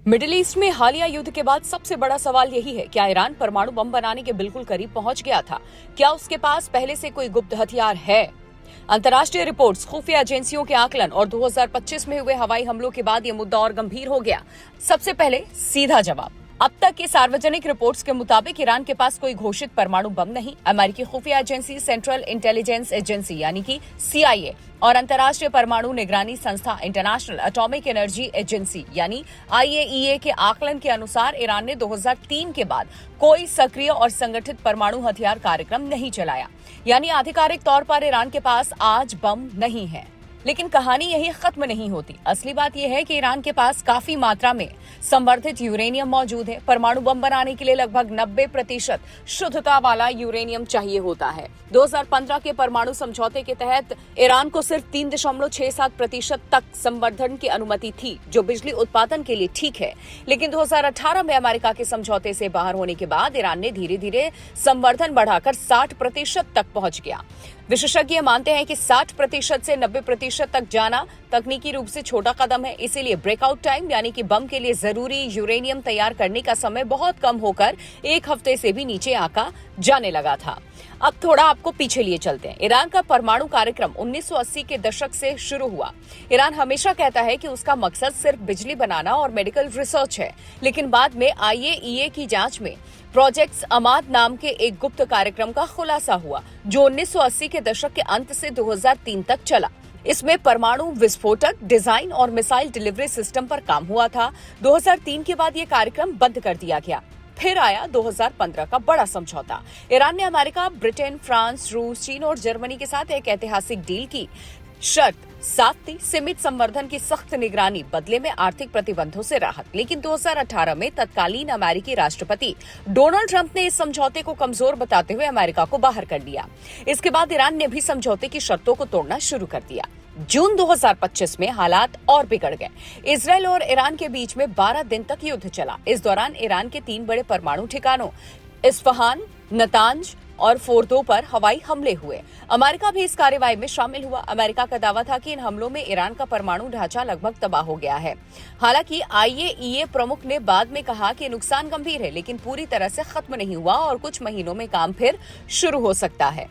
Middle east में हालिया युद्ध के बाद सबसे बड़ा सवाल यही है, क्या ईरान परमाणु बम बनाने के बिल्कुल करीब पहुंच गया था? क्या उसके पास पहले से कोई गुप्त हथियार है? अंतर्राष्ट्रीय रिपोर्ट्स, खुफिया एजेंसियों के आकलन और 2025 में हुए हवाई हमलों के बाद ये मुद्दा और गंभीर हो गया। सबसे पहले सीधा जवाब, अब तक की सार्वजनिक रिपोर्ट्स के मुताबिक ईरान के पास कोई घोषित परमाणु बम नहीं। अमेरिकी खुफिया एजेंसी सेंट्रल इंटेलिजेंस एजेंसी यानी कि CIA और अंतर्राष्ट्रीय परमाणु निगरानी संस्था इंटरनेशनल एटॉमिक एनर्जी एजेंसी यानी IAEA के आकलन के अनुसार ईरान ने 2003 के बाद कोई सक्रिय और संगठित परमाणु हथियार कार्यक्रम नहीं चलाया, यानी आधिकारिक तौर पर ईरान के पास आज बम नहीं है। लेकिन कहानी यही खत्म नहीं होती। असली बात यह है कि ईरान के पास काफी मात्रा में संवर्धित यूरेनियम मौजूद है। परमाणु बम बनाने के लिए लगभग 90% शुद्धता वाला यूरेनियम चाहिए होता है। 2015 के परमाणु समझौते के तहत ईरान को सिर्फ 3.67% तक संवर्धन की अनुमति थी, जो बिजली उत्पादन के लिए ठीक है। लेकिन 2018 में अमेरिका के समझौते से बाहर होने के बाद ईरान ने धीरे धीरे संवर्धन बढ़ाकर 60% तक पहुंच गया। विशेषज्ञ मानते हैं कि 60% से 90% तक जाना तकनीकी रूप से छोटा कदम है, इसीलिए ब्रेकआउट टाइम यानी कि बम के लिए जरूरी यूरेनियम तैयार करने का समय बहुत कम होकर 1 हफ्ते से भी नीचे आका जाने लगा था। अब थोड़ा आपको पीछे लिए चलते हैं। ईरान का परमाणु कार्यक्रम 1980 के दशक से शुरू हुआ। ईरान हमेशा कहता है कि उसका मकसद सिर्फ बिजली बनाना और मेडिकल रिसर्च है, लेकिन बाद में IAEA की जांच में प्रोजेक्ट अमाद नाम के एक गुप्त कार्यक्रम का खुलासा हुआ, जो 1980 के दशक के अंत से 2003 तक चला। इसमें परमाणु विस्फोटक डिजाइन और मिसाइल डिलीवरी सिस्टम पर काम हुआ था। 2003 के बाद ये कार्यक्रम बंद कर दिया गया। फिर आया 2015 का बड़ा समझौता। ईरान ने अमेरिका, ब्रिटेन, फ्रांस, रूस, चीन और जर्मनी के साथ एक ऐतिहासिक डील की। शर्त साफ थी, सीमित संवर्धन की सख्त निगरानी, बदले में आर्थिक प्रतिबंधों से राहत। लेकिन 2018 में तत्कालीन अमेरिकी राष्ट्रपति डोनाल्ड ट्रंप ने इस समझौते को कमजोर बताते हुए अमेरिका को बाहर कर दिया। इसके बाद ईरान ने भी समझौते की शर्तों को तोड़ना शुरू कर दिया। जून 2025 में हालात और बिगड़ गए। इजरायल और ईरान के बीच में 12 दिन तक युद्ध चला। इस दौरान ईरान के 3 बड़े परमाणु ठिकानों इस्फहान, नतांज और फोर्दो पर हवाई हमले हुए। अमेरिका भी इस कार्रवाई में शामिल हुआ। अमेरिका का दावा था कि इन हमलों में ईरान का परमाणु ढांचा लगभग तबाह हो गया है। हालांकि IAEA प्रमुख ने बाद में कहा कि नुकसान गंभीर है, लेकिन पूरी तरह से खत्म नहीं हुआ और कुछ महीनों में काम फिर शुरू हो सकता है।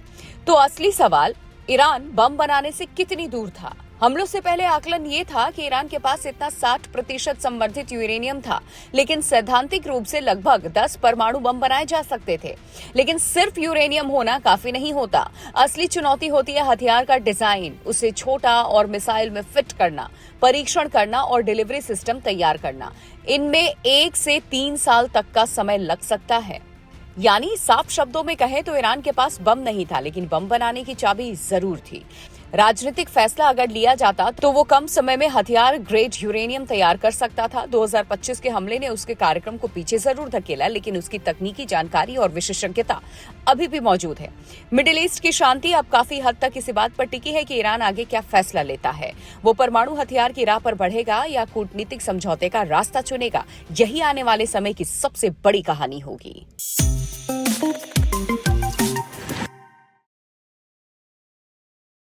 तो असली सवाल, ईरान बम बनाने से कितनी दूर था? हमलों से पहले आकलन ये था कि ईरान के पास इतना 60% संवर्धित यूरेनियम था, लेकिन सैद्धांतिक रूप से लगभग 10 परमाणु बम बनाए जा सकते थे। लेकिन सिर्फ यूरेनियम होना काफी नहीं होता। असली चुनौती होती है हथियार का डिजाइन, उसे छोटा और मिसाइल में फिट करना, परीक्षण करना और डिलीवरी सिस्टम तैयार करना। इनमें 1 से 3 साल तक का समय लग सकता है। यानी साफ शब्दों में कहें तो ईरान के पास बम नहीं था, लेकिन बम बनाने की चाबी जरूर थी। राजनीतिक फैसला अगर लिया जाता तो वो कम समय में हथियार ग्रेड यूरेनियम तैयार कर सकता था। 2025 के हमले ने उसके कार्यक्रम को पीछे जरूर धकेला, लेकिन उसकी तकनीकी जानकारी और विशेषज्ञता अभी भी मौजूद है। मिडिल ईस्ट की शांति अब काफी हद तक इसी बात पर टिकी है कि ईरान आगे क्या फैसला लेता है। वो परमाणु हथियार की राह पर बढ़ेगा या कूटनीतिक समझौते का रास्ता चुनेगा? यही आने वाले समय की सबसे बड़ी कहानी होगी।